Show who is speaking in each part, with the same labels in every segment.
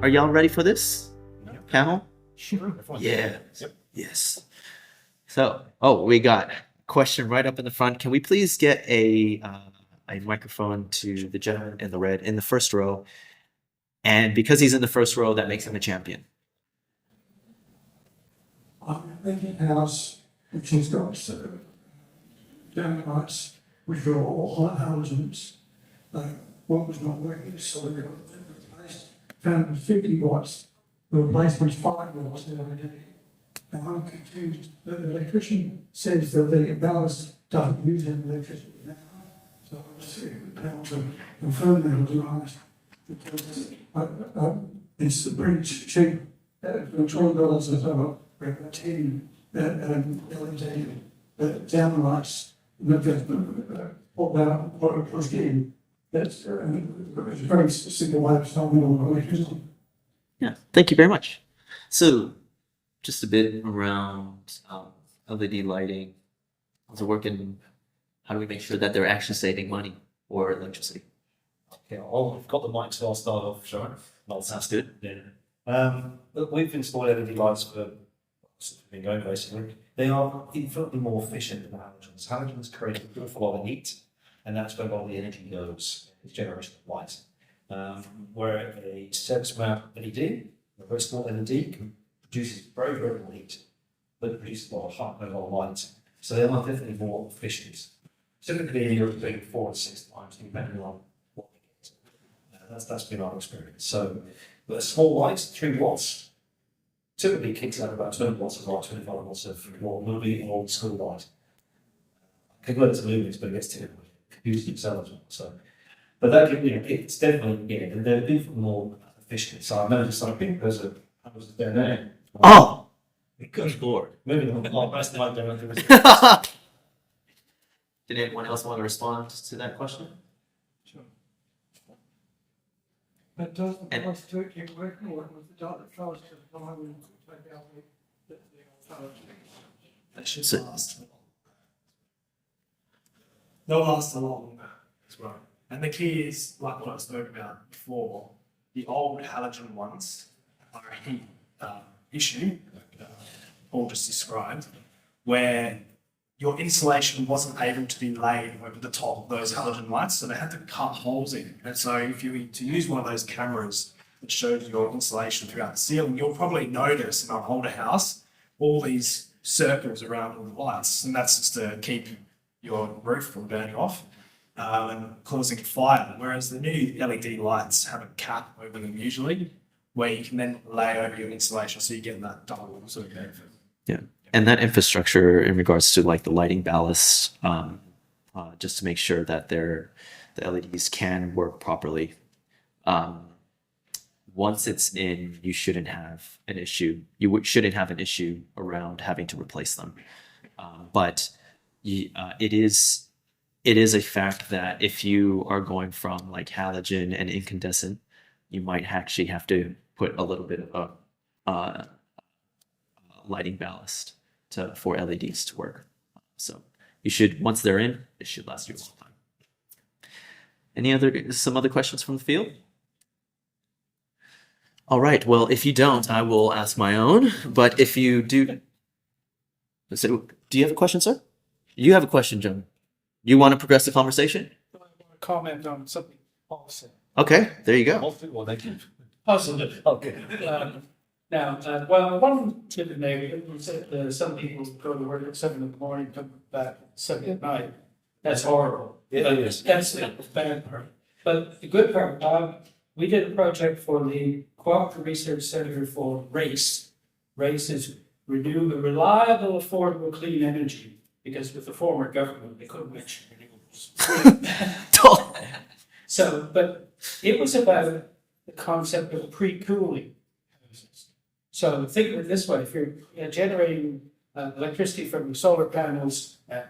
Speaker 1: Are y'all ready for this panel?
Speaker 2: Sure.
Speaker 1: Yeah.
Speaker 2: Yep.
Speaker 1: Yes. So, we got a question right up in the front. Can we please get a microphone to the gentleman in the red in the first row? And because he's in the first row, that makes him a champion.
Speaker 3: I'm thinking house which has got downlights which are all high halogens. One was not working, so we got it replaced. Found 50 watts. The replacement was 5 watts the other day. Now I'm confused. The electrician says that the ballast doesn't use any electricity now. So I was able to confirm that was honest. Because it's pretty cheap. $20 is over 10 LED downlights. Put that up, put it plugged in. That's a very simple way of solving all electricity.
Speaker 1: Yeah, thank you very much. So, just a bit around LED lighting. How's it working? How do we make sure that they're actually saving money or electricity?
Speaker 2: Okay, well, we've got the mics, so I'll start off, sure.
Speaker 1: Sounds good.
Speaker 2: Yeah. Look, we've installed LED lights for been going basically. They are infinitely more efficient than halogens. Halogens create an awful lot of heat, and that's where all the energy goes. It's generation of light. Where a service map LED, a very small LED, produces very, very little heat, but it produces a lot of hot, a lot of light. So they are definitely more efficient. Typically, you're doing 4 to 6 times, depending on what you get. That's been our experience. So, but a small light, 3 watts, typically kicks out about 20 watts of light, 25 watts of what will be an old school light. Convert it to lumens, but it gets typically used itself as well. So, but that it's definitely and they're even more efficient. So I noticed something because I was down there.
Speaker 1: Oh, good lord!
Speaker 2: Moving on, that's my demo.
Speaker 1: Did anyone else want to respond to that question?
Speaker 3: Sure. But doesn't the constitute keep working or with the dot that shows to the line when you take out the
Speaker 2: That should
Speaker 1: So-
Speaker 2: last a lot.
Speaker 4: They'll last a lot longer as well. And the key is, like what I spoke about before, the old halogen ones are a heat issue, like Paul just described, where your insulation wasn't able to be laid over the top of those halogen lights, so they had to cut holes in. And so if you were to use one of those cameras that shows your insulation throughout the ceiling, you'll probably notice in an older house all these circles around all the lights, and that's just to keep your roof from burning off and causing a fire. Whereas the new LED lights have a cap over them usually, where you can then lay over your insulation, so you get that double sort of benefit.
Speaker 1: Yeah, and that infrastructure in regards to like the lighting ballast, just to make sure that the LEDs can work properly. Once it's in, you shouldn't have an issue. Shouldn't have an issue around having to replace them. But it is a fact that if you are going from like halogen and incandescent, you might actually have to put a little bit of a lighting ballast for LEDs to work. So you should, once they're in, it should last you a long time. Some other questions from the field? All right, well, if you don't, I will ask my own, but if you do, so, do you have a question, sir? You have a question, John. You want to progress the conversation?
Speaker 5: I want to comment on something Paul said.
Speaker 1: Okay, there you go.
Speaker 2: Well, thank you.
Speaker 5: Positive.
Speaker 2: Okay.
Speaker 5: Now, well, one tip in there, you said some people go to work at 7 in the morning, come back at 7 at night. That's horrible.
Speaker 2: Yeah, it is.
Speaker 5: That's the bad part. But the good part, we did a project for the Cooperative Research Center for RACE. RACE is reliable, affordable, clean energy. Because with the former government, they couldn't mention renewables. So, but it was about the concept of pre-cooling. So think of it this way: if you're generating electricity from the solar panels at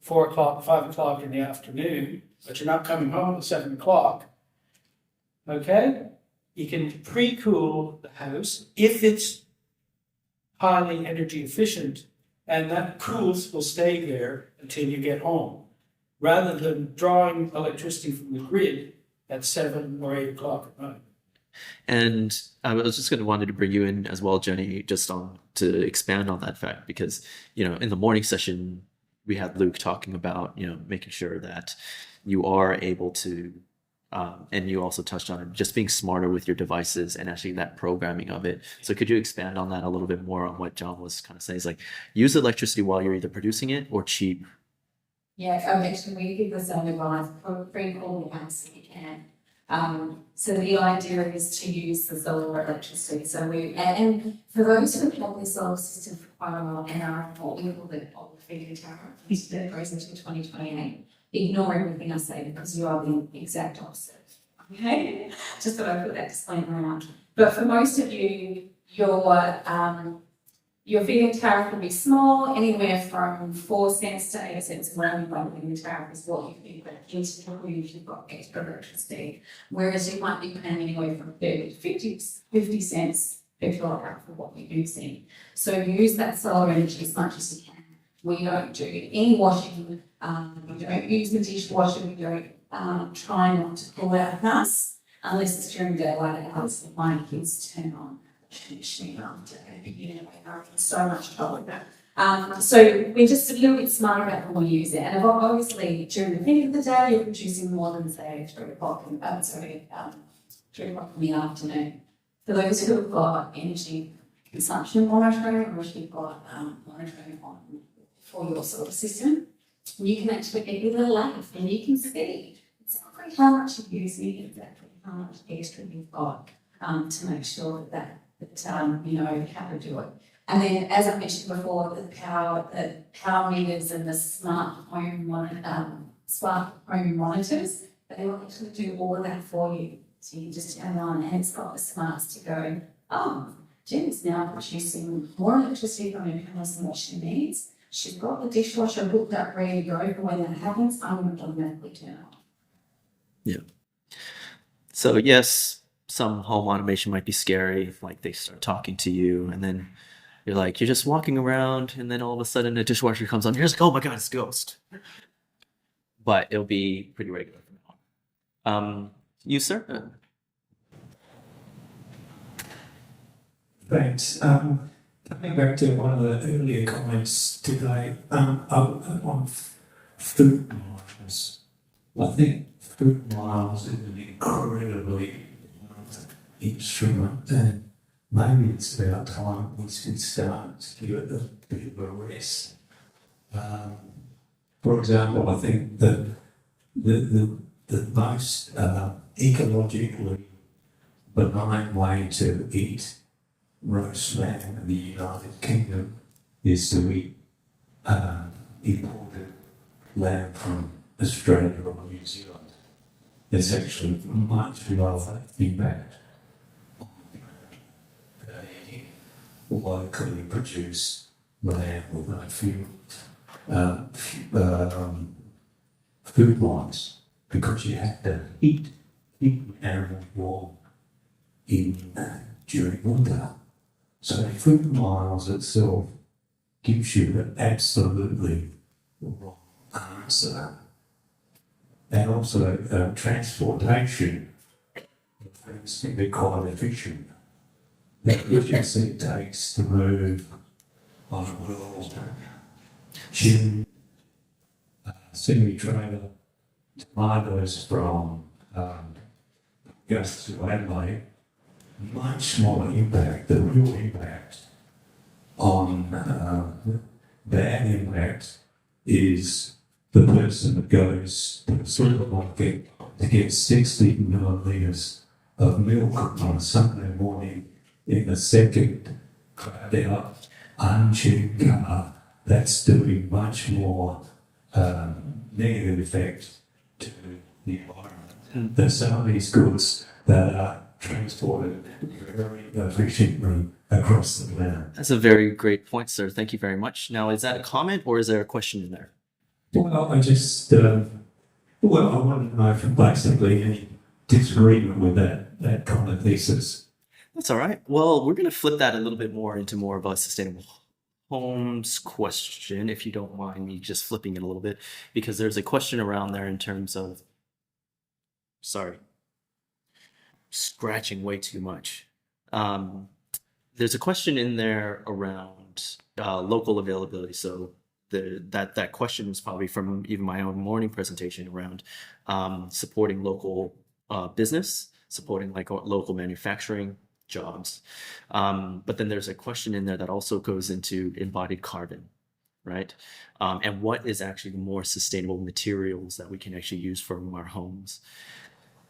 Speaker 5: 4 o'clock, 5 o'clock in the afternoon, but you're not coming home at 7 o'clock, okay, you can pre-cool the house if it's highly energy efficient, and that cools will stay there until you get home, rather than drawing electricity from the grid at 7 or 8 o'clock at night.
Speaker 1: And I was just going to wanted to bring you in as well, Jenny, just on to expand on that fact because in the morning session we had Luke talking about making sure that you are able to, and you also touched on it, just being smarter with your devices and actually that programming of it. So could you expand on that a little bit more on what John was kind of saying? It's like use electricity while you're either producing it or cheap.
Speaker 6: Yeah, actually, we give the same advice for free all the house if you can. So the idea is to use the solar electricity. So and for those who have had their solar system for quite a while and are what we call the old feed-in tariff, that goes into 2028, ignore everything I say because you are the exact opposite. Okay, just thought I'd put that disclaimer out. But for most of you, your feed-in tariff will be small, anywhere from 4 cents to 8 cents a month. By feed-in tariff is what you think that gives you if you've got extra electricity. Whereas you might be paying anywhere from 30 to 50 cents per kilowatt for what you're using. So use that solar energy as much as you can. We don't do any washing, we don't use the dishwasher, we don't try not to pull out gas unless it's during daylight hours that my kids turn on. So much trouble with that. So we're just a little bit smarter about how we use it. And obviously, during the heat of the day, you're producing more than say 3 o'clock in the afternoon. For those who have got energy consumption monitoring, or if you've got monitoring on for your solar system, you can actually get your little life and you can see exactly how much you're using, exactly how much extra you've got to make sure that you know how to do it. And then, as I mentioned before, the power meters and the smart home monitors, they will actually do all of that for you. So you just turn on and it's got the smarts to go, oh, Jenny's now producing more electricity from her house than what she needs. She's got the dishwasher hooked up, ready to go for when that happens. I'm going to automatically turn it on.
Speaker 1: Yeah. So yes, some home automation might be scary, like they start talking to you and then you're just walking around and then all of a sudden a dishwasher comes on. You're just like, oh my God, it's a ghost. But it'll be pretty regular from now on. You, sir?
Speaker 3: Thanks. Coming back to one of the earlier comments today, on food miles, I think food miles is an incredibly instrument, and maybe it's about time we should start to give it a bit of a rest. For example, I think that the most ecologically benign way to eat roast lamb in the United Kingdom is to eat imported lamb from Australia or New Zealand. It's actually much lower impact locally produced lamb with no food wise, because you have to heat the animal warm during winter. So food miles itself gives you an absolutely wrong answer. And also transportation things can be quite efficient. The efficiency it takes to move on a wheel, chim, semi-trailer, tomatoes from Gus to Adelaide, much more impact, the real impact on that impact is the person that goes to the supermarket to get 60 millilitres of milk on a Sunday morning in the second crowd out, unchecked car. That's doing much more negative effect to the environment than some of these goods that are transported very efficiently across the planet.
Speaker 1: That's a very great point, sir. Thank you very much. Now, is that a comment or is there a question in there?
Speaker 3: Well, I just, I want to know if basically any disagreement with that kind of thesis.
Speaker 1: That's all right. Well, we're going to flip that a little bit more into more of a sustainable homes question, if you don't mind me just flipping it a little bit, because there's a question around there in terms of, sorry. scratching way too much. There's a question in there around local availability. So that question was probably from even my own morning presentation around supporting local business, supporting like local manufacturing jobs. But then there's a question in there that also goes into embodied carbon, right? And what is actually the more sustainable materials that we can actually use for our homes?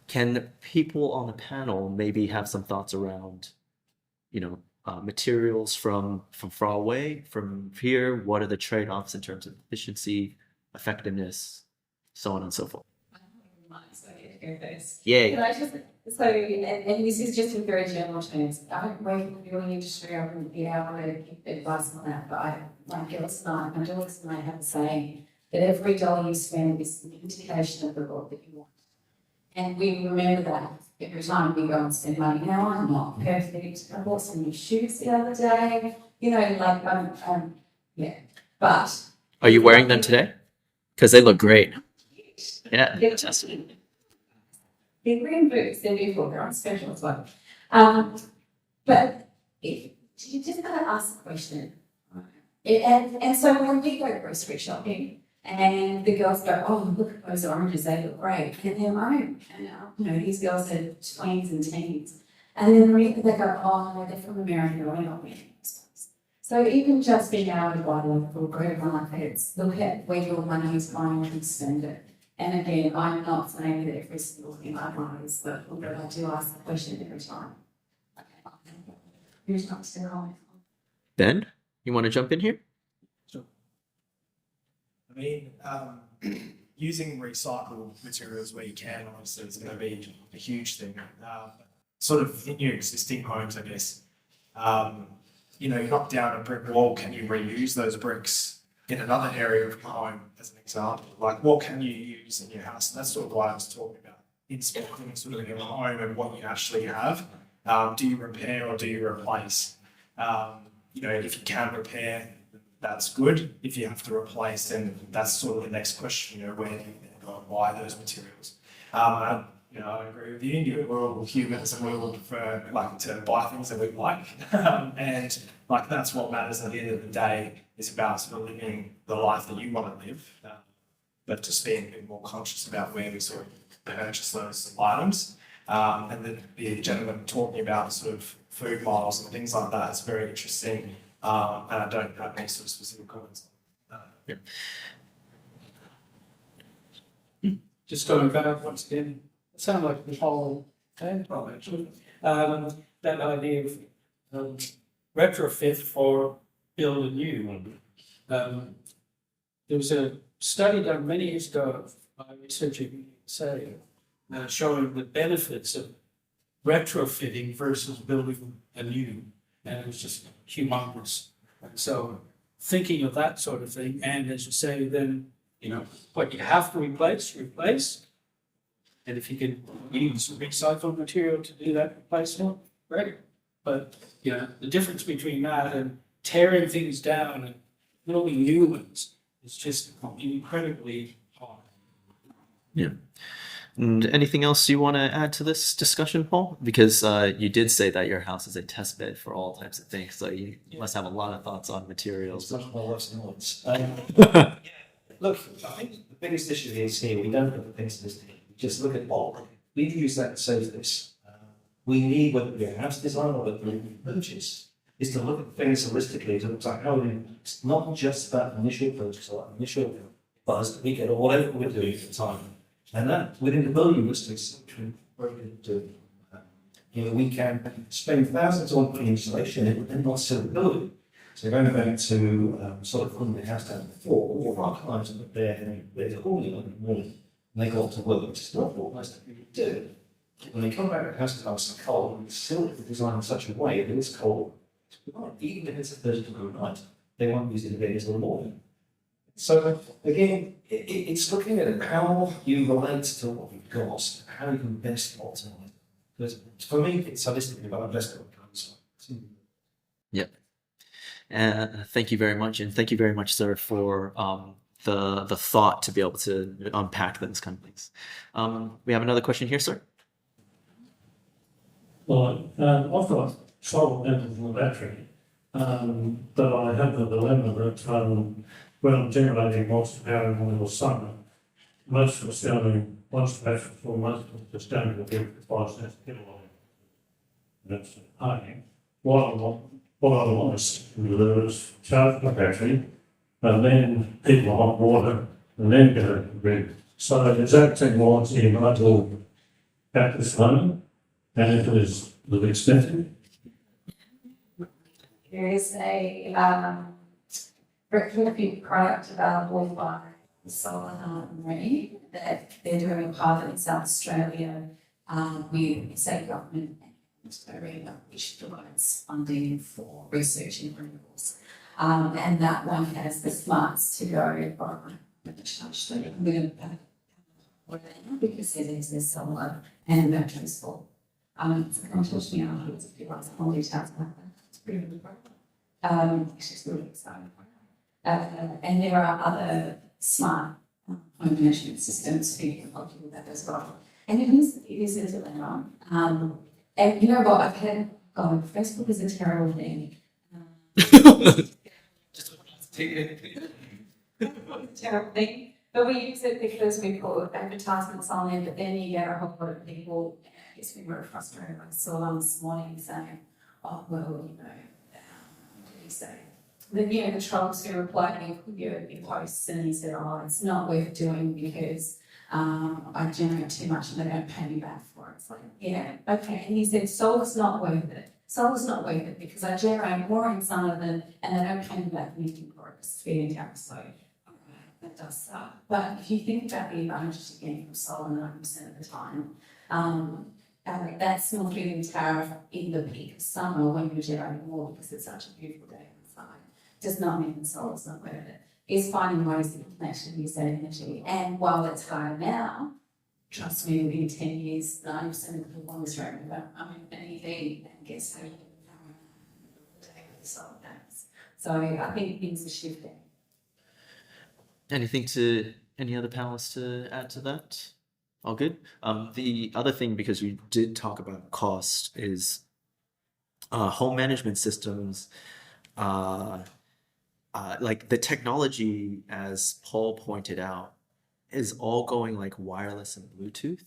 Speaker 1: Can people on the panel maybe have some thoughts around, materials from far away, from here? What are the trade-offs in terms of efficiency, effectiveness, so on and so forth?
Speaker 6: So I get to go first.
Speaker 1: Yay.
Speaker 6: Can I just, so, and this is just in very general terms, I don't work in the building industry, I wouldn't be able to give advice on that, but my daughters and I have a saying that every dollar you spend is an indication of the world that you want. And we remember that every time we go and spend money. Now, I'm not perfect. I bought some new shoes the other day, yeah, but.
Speaker 1: Are you wearing them today? Because they look great. Yeah.
Speaker 6: They're green boots, they're beautiful, they're on special as well. But you just gotta ask the question. And so when we go grocery shopping and the girls go, oh, look at those oranges, they look great. And they're mine. And these girls are tweens and teens. And then they go, oh, no, they're from America, we're not wearing these ones. So even just being able to buy local, great markets, look at where your money is going and spend it. And again, I'm not saying that every single thing I buy is local, but I do ask the question every time. Okay, who's not still on?
Speaker 1: Ben, you want to jump in here?
Speaker 4: I mean, using recycled materials where you can, obviously, is going to be a huge thing. Sort of in your existing homes, I guess. You knock down a brick wall, can you reuse those bricks in another area of your home, as an example? Like, what can you use in your house? And that's sort of what I was talking about, inspecting sort of your home and what you actually have. Do you repair or do you replace? If you can repair, that's good. If you have to replace, then that's sort of the next question, where do you go and buy those materials? I agree with you. We're all humans and we all prefer to buy things that we like. And that's what matters at the end of the day, is about sort of living the life that you want to live. But just being a bit more conscious about where we sort of purchase those items. And the gentleman talking about sort of food models and things like that is very interesting. And I don't have any sort of specific comments on that.
Speaker 1: Yeah.
Speaker 5: Just going back once again, it sounded like the whole actually. That idea of retrofit for build a new. There was a study done many years ago by researchers showing the benefits of retrofitting versus building a new, and it was just humongous. And so thinking of that sort of thing, and as you say, then what you have to replace. And if you can use recycled material to do that replacement, great. But the difference between that and tearing things down and building new ones is just incredibly hard.
Speaker 1: Yeah. And anything else you want to add to this discussion, Paul? Because you did say that your house is a test bed for all types of things, so you must have a lot of thoughts on materials.
Speaker 2: It's much more less noise. Look, I think the biggest issue is here, we don't look at things in this thing. We just look at bulk. We've used that to say this. We need, whether we're a house design or whether we purchase, is to look at things holistically, to look at how it's not just about initial purchase or initial buzz that we get or whatever we're doing at the time. And that, within the building industry, is very good to do. We can spend thousands on putting insulation in and not sell the building. So going back to sort of putting the house down before, all of our clients are there and they're calling in the morning and they go off to work, which is not what most people do. When they come back to the house and it's cold, it's still designed in such a way that it's cold. Even if it's a 30-degree night, they won't use it again until the morning. So again, it's looking at how you relate to what you've got, how you can best optimize. Because for me, it's holistically about best outcomes.
Speaker 1: Yep. Thank you very much, and thank you very much, sir, for the thought to be able to unpack those kind of things. We have another question here, sir.
Speaker 3: Well, I've got solar panels on the battery, but I have the dilemma that when I'm generating lots of power in the summer, most of it's going, once the battery's full, most of it's just going to the grid for 5 cents a kilowatt. That's high. What I want to do is charge my battery, and then heat my hot water, and then go to the grid. So is that technology available at this moment? And if it is a little expensive?
Speaker 6: There is a retrofit product available by Solar Marine that they're doing a pilot in South Australia with the state government and Arena, which provides funding for research in renewables. And that one has the smarts to go from because there's solar and batteries full. So come talk to me afterwards if you want some more details about that. It's pretty good program. It's just really exciting. And there are other smart home management systems who can help you with that as well. And it is a dilemma. And you know what, Facebook is a terrible thing. Terrible thing. But we use it because we put advertisements on there, but then you get a whole lot of people, it's been very frustrating. I saw one this morning saying, oh, well, you know, what did he say? The trolls who reply to your posts, and he said, oh, it's not worth doing because I generate too much and they don't pay me back for it. It's like, yeah, okay. And he said, solar's not worth it. Solar's not worth it because I generate more in some of them and they don't pay me back anything for it. It's feeding down. So that does suck. But if you think about the advantages you're getting from solar 90% of the time, that's not feeding tariff in the peak of summer when you're generating more because it's such a beautiful day outside. Does not mean the solar's not worth it. It's finding ways that you can actually use that energy. And while it's higher now, trust me, within 10 years, 90% of people on this road about an EV and guess how you can power the day with the solar panels. So I think things are shifting.
Speaker 1: Any other panelists to add to that? All good. The other thing, because we did talk about cost, is home management systems. Like the technology, as Paul pointed out, is all going like wireless and Bluetooth,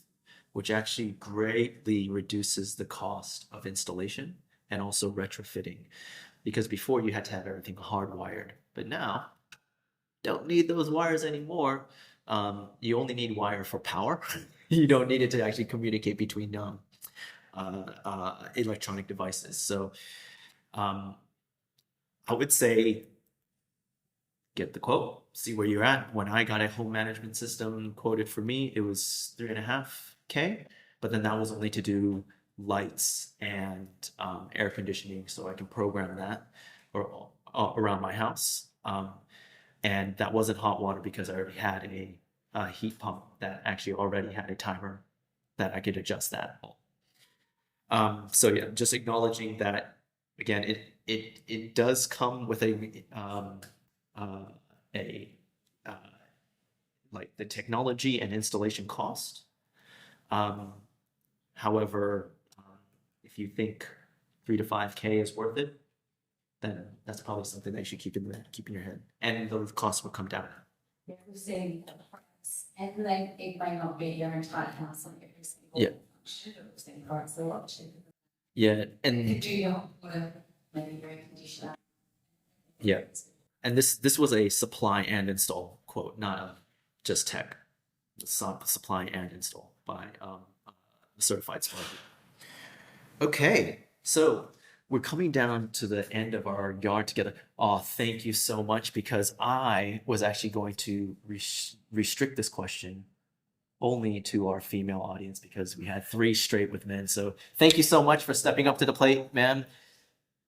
Speaker 1: which actually greatly reduces the cost of installation and also retrofitting. Because before you had to have everything hardwired, but now don't need those wires anymore. You only need wire for power. You don't need it to actually communicate between electronic devices. So I would say get the quote, see where you're at. When I got a home management system quoted for me, it was $3.5K, but then that was only to do lights and air conditioning, so I can program that around my house. And that wasn't hot water because I already had a heat pump that actually already had a timer that I could adjust that. So yeah, just acknowledging that again, it does come with like the technology and installation cost. However, if you think 3 to 5K is worth it, then that's probably something that you should keep in your head, and the costs will come down.
Speaker 6: Yeah, we're seeing the price, and then it may not be your entire house on every single function. We're seeing products a lot cheaper.
Speaker 1: Yeah, and
Speaker 6: you do your water, maybe air conditioner.
Speaker 1: Yeah, and this was a supply and install quote, not a just tech. Supply and install by a certified smart. Okay, so we're coming down to the end of our yard together. Oh, thank you so much, because I was actually going to restrict this question only to our female audience because we had 3 straight with men. So thank you so much for stepping up to the plate, ma'am.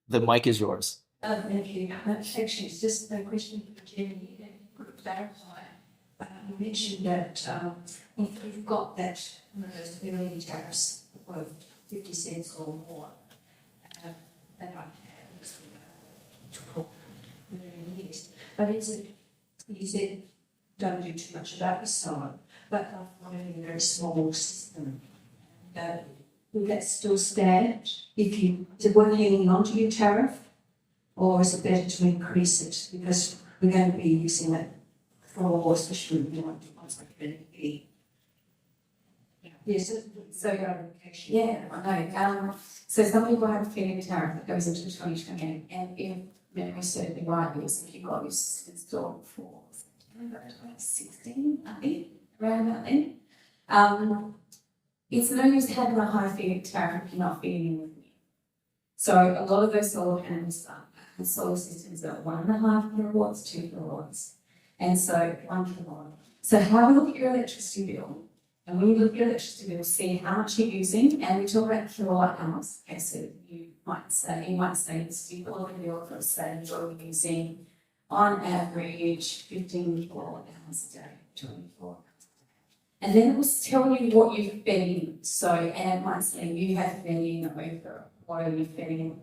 Speaker 1: The mic is yours.
Speaker 7: Thank you. Actually, it's just a question for Jenny that you could clarify. You mentioned that if you've got that, those early tariffs worth 50 cents or more, that I have very years. But is it, you said, don't do too much about the solar, but I'm running a very small system. would that still stand if you were hanging on to your tariff? Or is it better to increase it? Because we're going to be using it for, especially when we want to energy. Yes, so yeah, I know. So some people have a feeding tariff that goes into 2028, and if memory serves me right, because if you've got your system installed for September 2016, I think, around about then, it's no use having a high feeding tariff if you're not feeding with me. So a lot of those solar panels are solar systems that are 1.5 kilowatts, 2 kilowatts, and so 1 kilowatt. So have a look at your electricity bill. And when you look at your electricity bill, see how much you're using, and we talk about kilowatt hours. Okay, so you might say this, you look at bill for say you're using on average 15 kilowatt hours a day, 24 hours a day. And then it will tell you what you've fed in. So, and it might say you have fed in over, what are you fed in?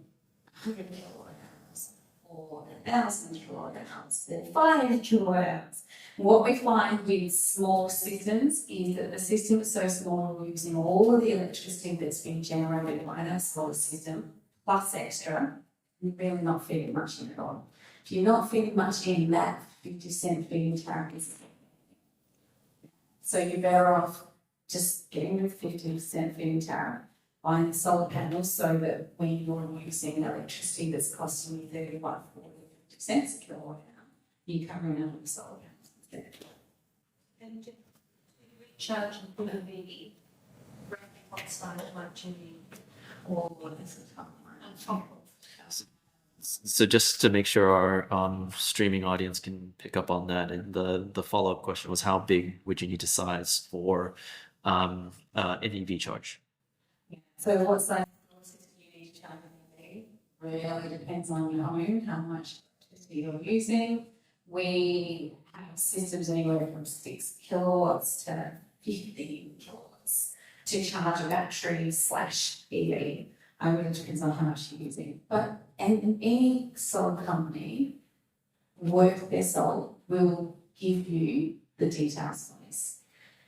Speaker 7: 100 kilowatt hours, or 1,000 kilowatt hours, then 5 kilowatt hours. What we find with small systems is that the system is so small, we're using all of the electricity that's been generated by that solar system, plus extra, you're really not feeding much in at all. If you're not feeding much in, that 50-cent feeding tariff is. So you're better off just getting the 50% feeding tariff, buying the solar panels so that when you're using electricity that's costing you 35, 40, 50 cents a kilowatt hour, you're covering up with the solar panels. And do you recharge and put a the rapid hot side much in the or what is it on top of?
Speaker 1: So just to make sure our streaming audience can pick up on that, and the follow-up question was, how big would you need to size for an EV charge?
Speaker 6: Yeah. So what size system you need to charge an EV really depends on your home, how much electricity you're using. We have systems anywhere from 6 kilowatts to 15 kilowatts to charge a battery / EV. It really depends on how much you're using. But and any solar company worth their salt will give you the details on this.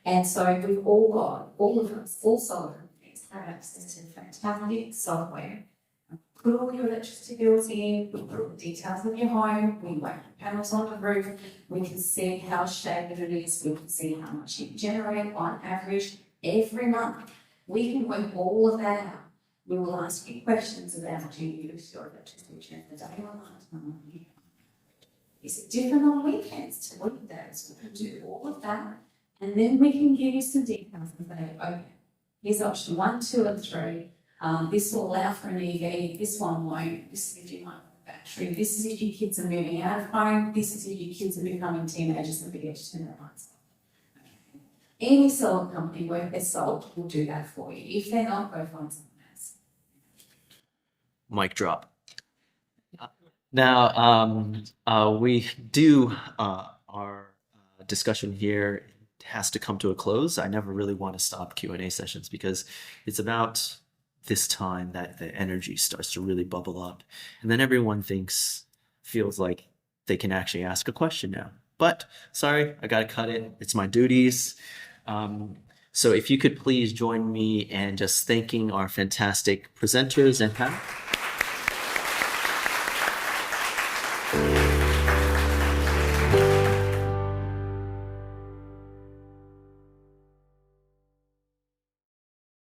Speaker 6: And so we've all got, all of us, all solar companies have access to fantastic software. Put all your electricity bills in, we put the details of your home, we whack the panels on the roof, we can see how shaded it is, we can see how much you generate on average every month. We can work all of that out. We will ask you questions about do you use your electricity during the day or night? Is it different on weekends to weekdays? We can do all of that, and then we can give you some details and say, okay, here's option 1, 2, and 3. This will allow for an EV, this one won't, this is if you want a battery, this is if your kids are moving out of home, this is if your kids are becoming teenagers and forget to turn their lights on. Okay. Any solar company worth their salt will do that for you. If they're not, go find someone else.
Speaker 1: Mic drop. Now, we do, our discussion here has to come to a close. I never really want to stop Q&A sessions because it's about this time that the energy starts to really bubble up. And then everyone feels like they can actually ask a question now. But sorry, I got to cut it. It's my duties. So if you could please join me in just thanking our fantastic presenters and panel.